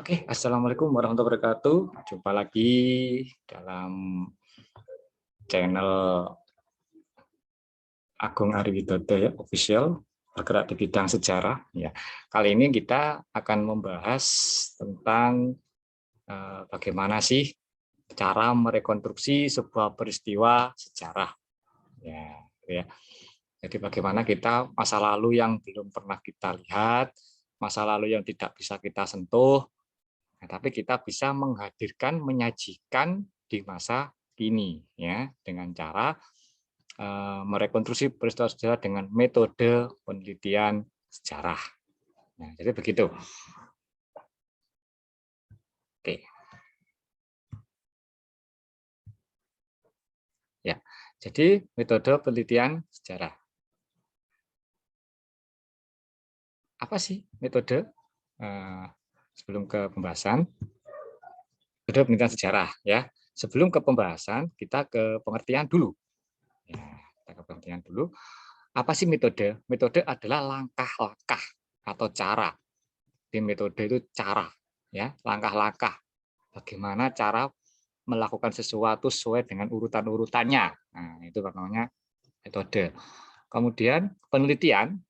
Oke, assalamualaikum warahmatullahi wabarakatuh. Jumpa lagi dalam channel Agung Ariwidodo ya, official bergerak di bidang sejarah. Ya, kali ini kita akan membahas tentang bagaimana sih cara merekonstruksi sebuah peristiwa sejarah. Ya, gitu ya. Jadi bagaimana kita masa lalu yang belum pernah kita lihat, masa lalu yang tidak bisa kita sentuh. Nah, tapi kita bisa menghadirkan, menyajikan di masa kini ya dengan cara merekonstruksi peristiwa sejarah dengan metode penelitian sejarah. Nah, jadi begitu. Oke. Ya. Jadi metode penelitian sejarah. Apa sih metode? Sebelum ke pembahasan, metode penelitian sejarah ya. Sebelum ke pembahasan, kita ke pengertian dulu. Ya, kita ke pengertian dulu. Apa sih metode? Metode adalah langkah-langkah atau cara. Di metode itu cara, ya, langkah-langkah. Bagaimana cara melakukan sesuatu sesuai dengan urutan-urutannya. Nah, itu namanya metode. Kemudian penelitian,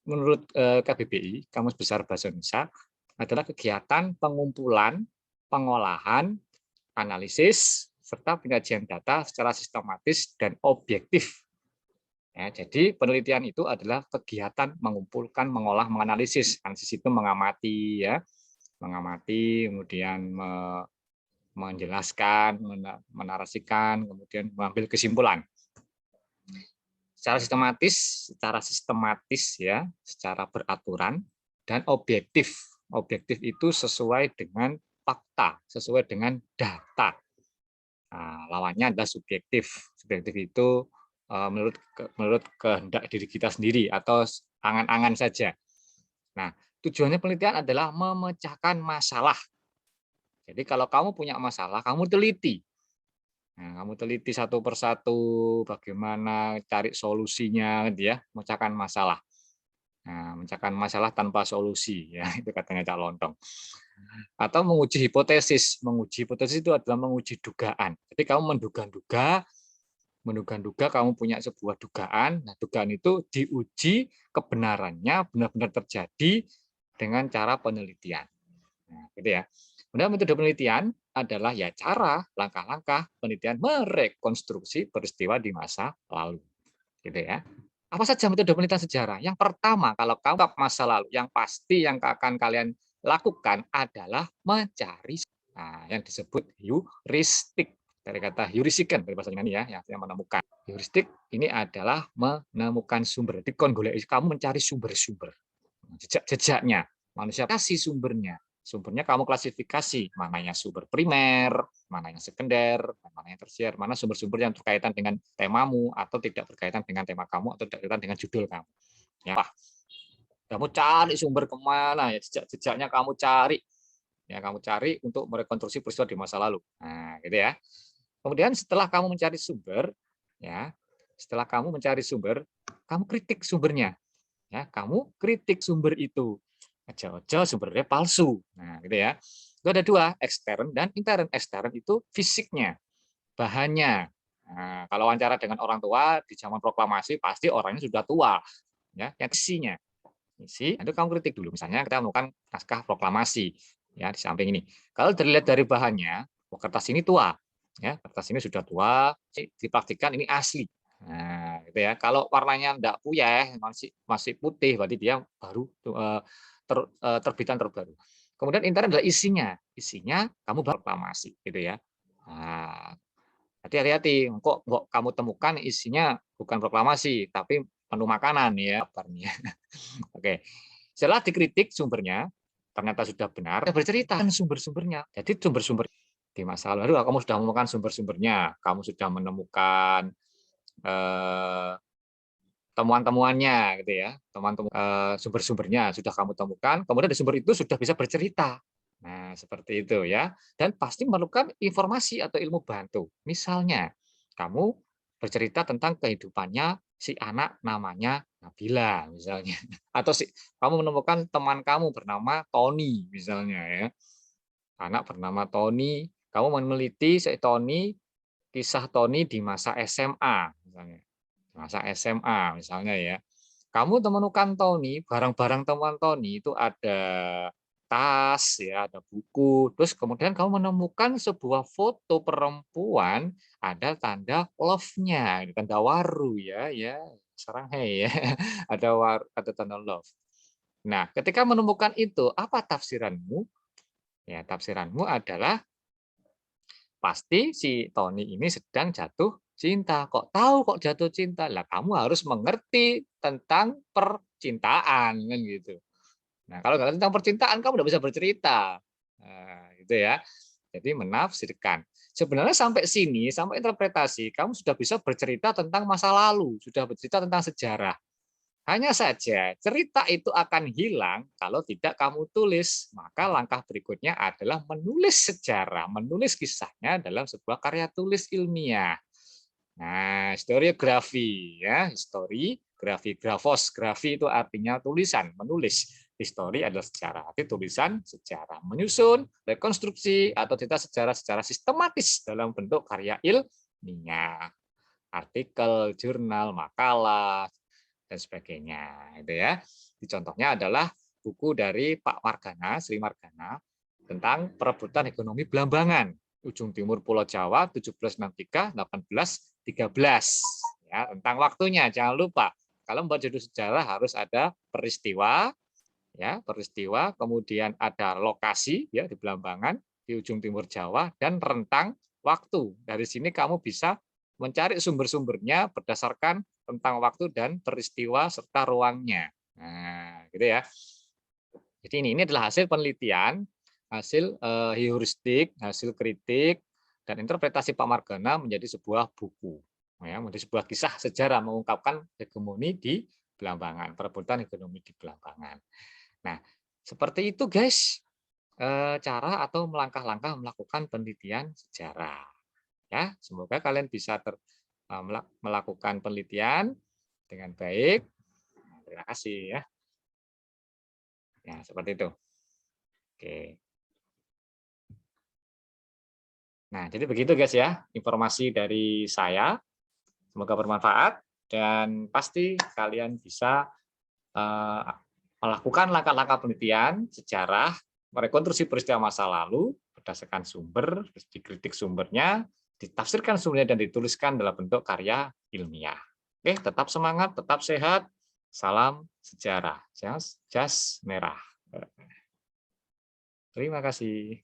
menurut KBBI, Kamus Besar Bahasa Indonesia, adalah kegiatan pengumpulan, pengolahan, analisis, serta penyajian data secara sistematis dan objektif. Ya, jadi penelitian itu adalah kegiatan mengumpulkan, mengolah, menganalisis. Analisis itu mengamati, ya, mengamati, kemudian menjelaskan, menarasikan, kemudian mengambil kesimpulan. Secara sistematis ya, secara beraturan dan objektif. Objektif itu sesuai dengan fakta, sesuai dengan data. Nah, lawannya adalah subjektif. Subjektif itu menurut kehendak diri kita sendiri atau angan-angan saja. Nah, tujuannya penelitian adalah memecahkan masalah. Jadi kalau kamu punya masalah, kamu teliti. Nah, kamu teliti satu persatu bagaimana cari solusinya, gitu ya, memecahkan masalah. Nah, memecahkan masalah tanpa solusi, ya itu katanya Cak Lontong. Atau menguji hipotesis. Menguji hipotesis itu adalah menguji dugaan. Jadi kamu menduga-duga kamu punya sebuah dugaan. Nah, dugaan itu diuji kebenarannya benar-benar terjadi dengan cara penelitian. Nah, gitu ya. Kemudian metode penelitian adalah ya cara, langkah-langkah penelitian merekonstruksi peristiwa di masa lalu. Gitu ya. Apa saja metode penelitian sejarah? Yang pertama, kalau kamu masa lalu, yang pasti yang akan kalian lakukan adalah mencari yang disebut heuristik, dari kata heurisiken dari bahasa Yunani ya, yang menemukan. Heuristik ini adalah menemukan sumber. Jadi kamu mencari sumber-sumber, jejak-jejaknya. Manusia kasih sumbernya. Sumbernya kamu klasifikasi, mana yang sumber primer, mana yang sekunder, mana yang tersier, mana sumber-sumber yang berkaitan dengan temamu atau tidak berkaitan dengan tema kamu atau tidak berkaitan dengan judul kamu. Ya, kamu cari sumber kemana ya, jejak-jejaknya kamu cari. Ya, kamu cari untuk merekonstruksi peristiwa di masa lalu. Nah, gitu ya. Kemudian setelah kamu mencari sumber, ya, setelah kamu mencari sumber, kamu kritik sumbernya. Ya, kamu kritik sumber itu. Aja-aja sumbernya palsu. Nah, gitu ya. Itu ada dua, ekstern dan intern. Ekstern itu fisiknya, bahannya. Nah, kalau wawancara dengan orang tua di zaman proklamasi pasti orangnya sudah tua, ya. Yang isinya, isi itu kamu kritik dulu. Misalnya kita menemukan naskah proklamasi, ya di samping ini. Kalau dilihat dari bahannya, oh, kertas ini tua, ya kertas ini sudah tua, dipraktikkan ini asli. Nah, gitu ya. Kalau warnanya enggak puyeh, masih putih, berarti dia baru terbitan terbaru. Kemudian intern adalah isinya. Isinya kamu proklamasi, gitu ya. Nah, hati-hati, kok kamu temukan isinya bukan proklamasi, tapi menu makanan ya, kabarnya. Oke. Setelah dikritik sumbernya, ternyata sudah benar, bercerita sumber-sumbernya. Jadi sumber-sumber di masa lalu kamu sudah menemukan sumber-sumbernya, kamu sudah menemukan temuan-temuannya gitu ya, sumber-sumbernya sudah kamu temukan, kemudian dari sumber itu sudah bisa bercerita. Nah, seperti itu ya. Dan pasti memerlukan informasi atau ilmu bantu. Misalnya, kamu bercerita tentang kehidupannya si anak namanya Nabila misalnya. Atau kamu menemukan teman kamu bernama Tony misalnya ya. Anak bernama Tony, kamu meneliti si Tony, kisah Tony di masa SMA misalnya. Masa SMA misalnya ya. Kamu menemukan Tony, barang-barang teman Tony itu ada tas, ya, ada buku, terus kemudian kamu menemukan sebuah foto perempuan, ada tanda love-nya, tanda waru ya, ya, sarang hei ya, ada tanda love. Nah, ketika menemukan itu, apa tafsiranmu? Ya, tafsiranmu adalah pasti si Tony ini sedang jatuh cinta. Kok tahu kok jatuh cinta? Lah kamu harus mengerti tentang percintaan kan gitu. Nah, kalau nggak tentang percintaan kamu nggak bisa bercerita. Nah, gitu ya. Jadi menafsirkan. Sebenarnya sampai sini, sampai interpretasi, kamu sudah bisa bercerita tentang masa lalu, sudah bercerita tentang sejarah. Hanya saja cerita itu akan hilang kalau tidak kamu tulis. Maka langkah berikutnya adalah menulis sejarah, menulis kisahnya dalam sebuah karya tulis ilmiah. Nah, historiografi ya, grafi, grafos, grafi itu artinya tulisan, menulis. Histori adalah sejarah, arti tulisan sejarah, menyusun, rekonstruksi atau cerita sejarah secara sistematis dalam bentuk karya ilmiah, artikel, jurnal, makalah, dan sebagainya. Itu ya. Contohnya adalah buku dari Pak Margana, Sri Margana, tentang perebutan ekonomi Belambangan, ujung timur Pulau Jawa 1763-1813. Ya, tentang waktunya jangan lupa. Kalau membuat judul sejarah harus ada peristiwa, ya, peristiwa, kemudian ada lokasi ya di Belambangan, di ujung timur Jawa dan rentang waktu. Dari sini kamu bisa mencari sumber-sumbernya berdasarkan tentang waktu dan peristiwa serta ruangnya. Nah, gitu ya. Jadi ini adalah hasil penelitian, hasil heuristik, hasil kritik dan interpretasi Pak Margana menjadi sebuah buku. Ya, menjadi sebuah kisah sejarah mengungkapkan hegemoni di Belambangan, perebutan ekonomi di Belambangan. Nah, seperti itu guys, cara atau langkah-langkah melakukan penelitian sejarah. Ya, semoga kalian bisa melakukan penelitian dengan baik. Terima kasih ya. Ya, seperti itu. Oke. Nah, jadi begitu guys ya, informasi dari saya. Semoga bermanfaat dan pasti kalian bisa melakukan langkah-langkah penelitian sejarah, merekonstruksi peristiwa masa lalu berdasarkan sumber, dikritik sumbernya, ditafsirkan sumbernya dan dituliskan dalam bentuk karya ilmiah. Oke, tetap semangat, tetap sehat. Salam sejarah. Jas merah. Terima kasih.